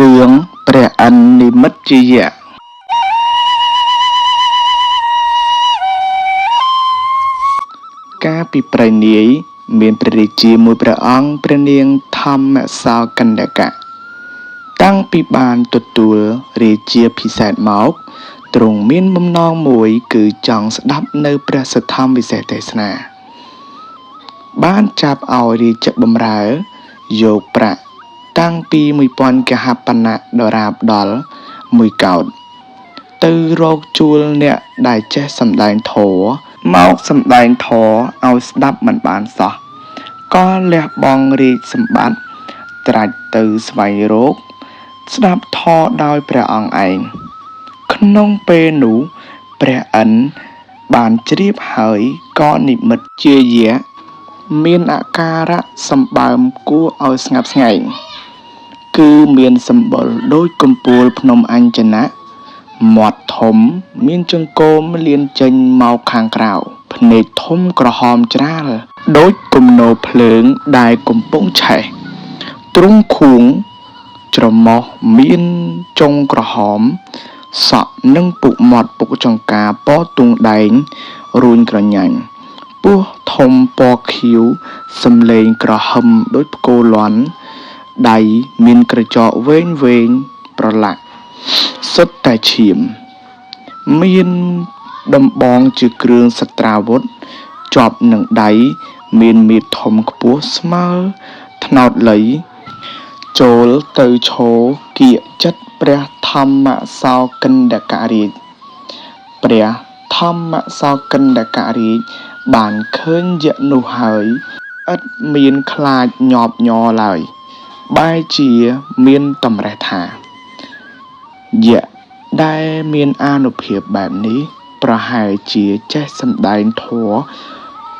រឿងព្រះអិននិមិត្តជាយៈកាលពីព្រេងនាយមានព្រះរាជាមួយព្រះអង្គព្រះនាងធម្មសោកណ្ឌកៈតាំងពីបានទទួលរាជាភិសេកមកទ្រង់មានបំណងមួយគឺចង់ស្ដាប់នៅព្រះសទ្ធម្មវិសេសទេសនាបានចាប់ឲ្យរាជបម្រើយកប្រាក់តាំងពី1000កហបណៈដរាបដល់1កោដទៅរកជួលអ្នកដែលចេះសម្ដែងធម៌មកសម្ដែងធម៌ឲ្យស្ដាប់មិនបានសោះក៏លះបង់រាជសម្បត្តិត្រាច់ទៅស្វែងរកស្ដាប់ធម៌ដោយព្រះអង្គឯងក្នុងពេលនោះព្រះអិនបានជ្រាបហើយក៏និមិត្តជាយៈមានអាការៈសម្បើមគួរឲ្យស្ងាត់ស្ងែងគឺមានសម្បុរដូចកំពូលភ្នំអញ្ចនៈមាត់ធំមានចង្កូមលៀនចេញមកខាងក្រៅភ្នែកធំក្រហមច្រាលដូចគំនរភ្លើងដែលកំពុងឆេះទ្រូងខួងច្រមុះមានចុងក្រហមសក់និងពុកមាត់ពុកចង្កាពណ៌ទង់ដែងរួញក្រញាញ់ពោះធំពណ៌ខៀវសំឡេងក្រហឹមដូចផ្គរលាន់ដៃមានក្រចកវែងប្រឡាក់សុទ្ធតែឈាមមានដំបងជាគ្រឿងសត្រាវុធជាប់នឹងដៃមានមៀតធំខ្ពស់ស្មើថ្នោតលៃចូលទៅឈរគៀកចិត្តព្រះធម្មសោកិណ្ឌករាជព្រះធម្មសោកិណ្ឌករាជបានឃើញយៈនោះហើយឥតមានខ្លាចញាប់ញ័រឡើយបែរជាមានតម្រេះថាយៈដែលមានអានុភាពបែបនេះប្រហែលជាចេះសម្ដែងធម៌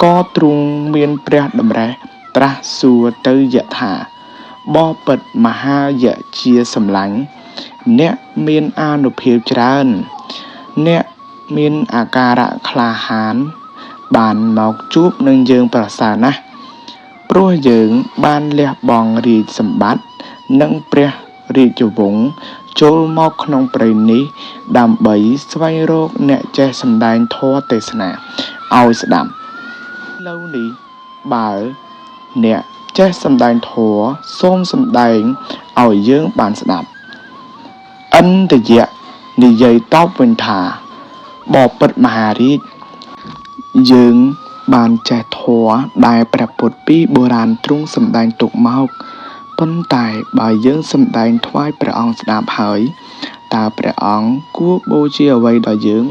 ក៏ទ្រង់មានព្រះតម្រេះត្រាស់សួរទៅយៈថាបបិទ្ធមហាយៈជាសម្លាញ់អ្នកមានអានុភាពច្រើនអ្នកមានអាការៈក្លាហានបានមកជួបនឹងយើងប្រសើរណាស់ព្រោះយើងបានលះបង់រាជសម្បត្តិនិងព្រះរាជវង្សចូលមកក្នុងព្រៃនេះដើម្បីស្វែងរកអ្នកចេះសម្ដែងធម៌ទេសនាឲ្យស្ដាប់ឥឡូវនេះបើអ្នកចេះសម្ដែងធម៌សូមសម្ដែងឲ្យយើងបានស្ដាប់ឥន្ទយៈនិយាយតបវិញថាបបិទ្ធមហារាជយើងបានចេះធម៌ដែលព្រះពុទ្ធពីបុរាណទ្រង់សម្ដែងទុកមកប៉ុន្តែបើយើងសម្ដែងថ្វាយព្រះអង្គស្ដាប់ហើយតើព្រះអង្គគួរបូជាអ្វីដល់យើង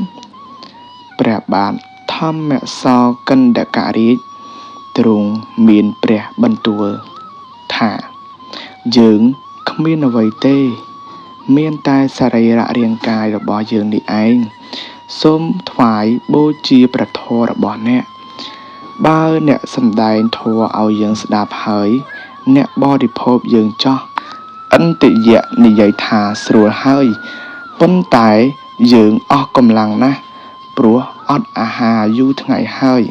ព្រះបាទធម្មសោកិណ្ឌករាជទ្រង់មានព្រះបន្ទូលថាយើងគ្មានអ្វីទេមានតែសរីរៈរាងកាយរបស់យើងនេះឯងសូមថ្វាយបូជាព្រះធម៌របស់អ្នកបើអ្នកសម្ដែងធម៌ឲ្យយើងស្ដាប់ហើយអ្នកបរិភោគយើងចោះឥន្ទយៈនិយាយថាស្រួលហើយប៉ុន្តែយើងអស់កម្លាំងណាស់ព្រោះអត់អាហារយូរថ្ងៃហើយ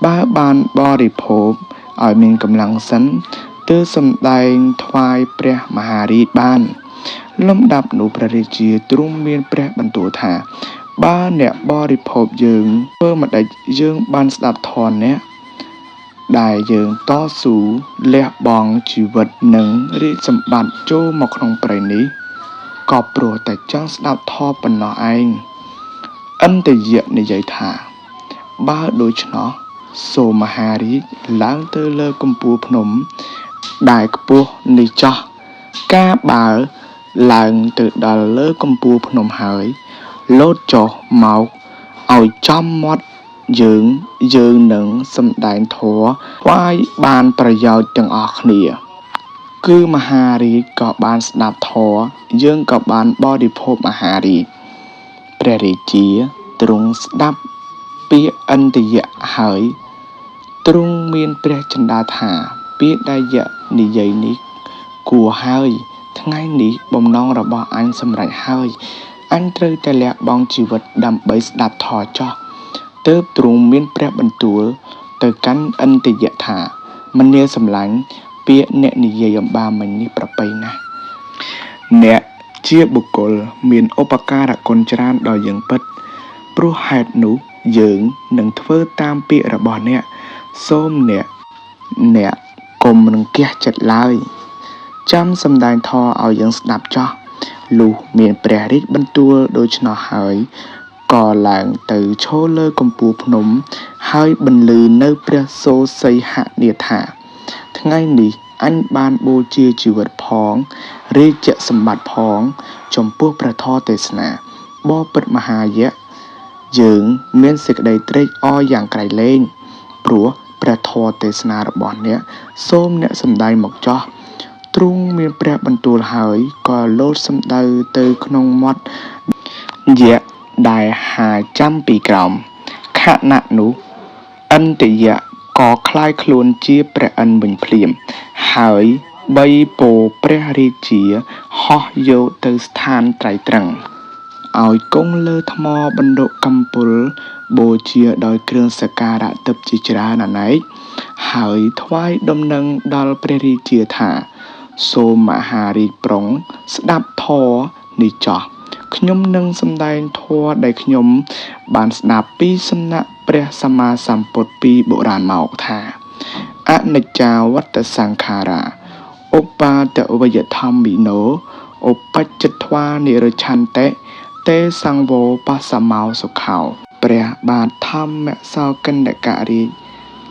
បើបានបរិភោគឲ្យមានកម្លាំងសិនទើបសម្ដែងថ្វាយព្រះមហារាជបានលំដាប់នោះព្រះរាជាទ្រង់មានព្រះបន្ទូលថាបើអ្នកបរិភោគយើងធ្វើម្ដេចយើងបានស្ដាប់ធម៌អ្នកដែលយើងតស៊ូលះបង់ជីវិតនិងរាជសម្បត្តិចូលមកក្នុងព្រៃនេះក៏ព្រោះតែចង់ស្ដាប់ធម៌ប៉ុណ្ណោះឯងឥន្ទយៈនិយាយថាបើដូច្នោះសូមមហារាជឡើងទៅលើកំពូលភ្នំដែលខ្ពស់នេះចោះការបើឡើងទៅដល់លើកំពូលភ្នំហើយលោតចុះមកឲ្យចំមាត់យើងនឹងសម្ដែងធម៌ថ្វាយបានប្រយោជន៍ទាំងអស់គ្នាគឺមហារាជក៏បានស្ដាប់ធម៌យើងក៏បានបរិភោគមហារាជព្រះរាជាទ្រង់ស្ដាប់ពាក្យឥន្ទយៈហើយទ្រង់មានព្រះចិន្តាថាពាក្យដែលយៈនិយាយនេះគួរហើយថ្ងៃនេះបំណងរបស់អញសម្រេចហើយអញត្រូវតែលះបង់ជីវិតដើម្បីស្ដាប់ធម៌ចោះទើបទ្រង់មានព្រះបន្ទូលទៅកាន់ឥន្ទយៈថាមនាសម្លាញ់ពាក្យអ្នកនិយាយអំបាមិញនេះប្រពៃណាស់ អ្នកជាបុគ្គលមានឧបការៈគុណច្រើនដល់យើងពិតព្រោះហេតុនោះយើងនឹងធ្វើតាមពាក្យរបស់អ្នកសូមអ្នកកុំរង្គះចិត្តឡើយចាំសម្ដែងធម៌ឲ្យយើងស្ដាប់ចោះលុះមានព្រះរាជបន្ទូលដូច្នោះហើយក៏ឡើងទៅឈរលើកំពូលភ្នំហើយបន្លឺនៅព្រះសូរសីហនាថាថ្ងៃនេះអញបានបូជាជីវិតផងរាជសម្បត្តិផងចំពោះព្រះធម៌ទេសនាបបិទ្ធមហាយៈយើងមានសេចក្តីត្រេកអរយ៉ាងក្រៃលែងព្រោះព្រះធម៌ទេសនារបស់អ្នកសូមអ្នកសម្ដែងមកចោះទ្រង់មានព្រះបន្ទូលហើយក៏លោតសំដៅទៅក្នុងមាត់យៈដែលហាចាំពីក្រោមខណៈនោះឥន្ទយៈក៏คล้ายខ្លួនជាព្រះឥន្ទវិញភ្លាមហើយបីពោព្រះរាជាហោះយកទៅស្ថានត្រៃត្រឹងឲ្យគង់លើថ្មបណ្ឌុកកំពូលបូជាដោយគ្រឿងសក្ការៈទិព្វជាច្រើនអនេកហើយថ្វាយដំណឹងដល់ព្រះរាជាថាសូមមហារាជប្រុងស្ដាប់ធម៌នេះចោះខ្ញុំនឹងសម្ដែងធម៌ដែលខ្ញុំបានស្ដាប់ពីសំណាក់ព្រះសម្មាសម្ពុទ្ធពីបុរាណមកថាអនិច្ចាវត្តសង្ខារាឧបាទវយធម្មិណោឧបច្ចិត្វានិរច្ឆន្តិទេសង្វោបសមោសុខោព្រះបាទធម្មសោកិន្នករាជ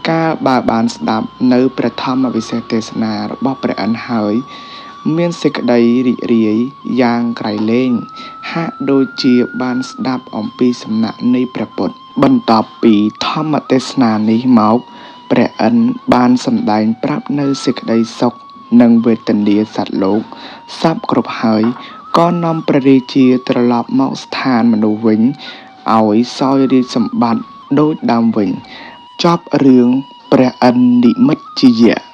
កាលបើបានស្ដាប់នៅព្រះធម្មវិសេសទេសនារបស់ព្រះអិនហើយមានសេចក្តីរីករាយយ៉ាងក្រៃលែងហាក់ដូចជាបានស្ដាប់អំពីសំណាក់នៃព្រះពុទ្ធបន្ទាប់ពីធម្មទេសនានេះមកព្រះអិនបានសម្ដែងប្រាប់នៅសេចក្តីសុខនិងវេទនាសត្វលោកសពគ្រប់ហើយក៏នាំព្រះរាជាត្រឡប់មកស្ថានមនុស្សវិញឲ្យសោយរាជសម្បត្តិដូចដើមវិញចប់រឿងព្រះអិននិមិត្តជាយៈ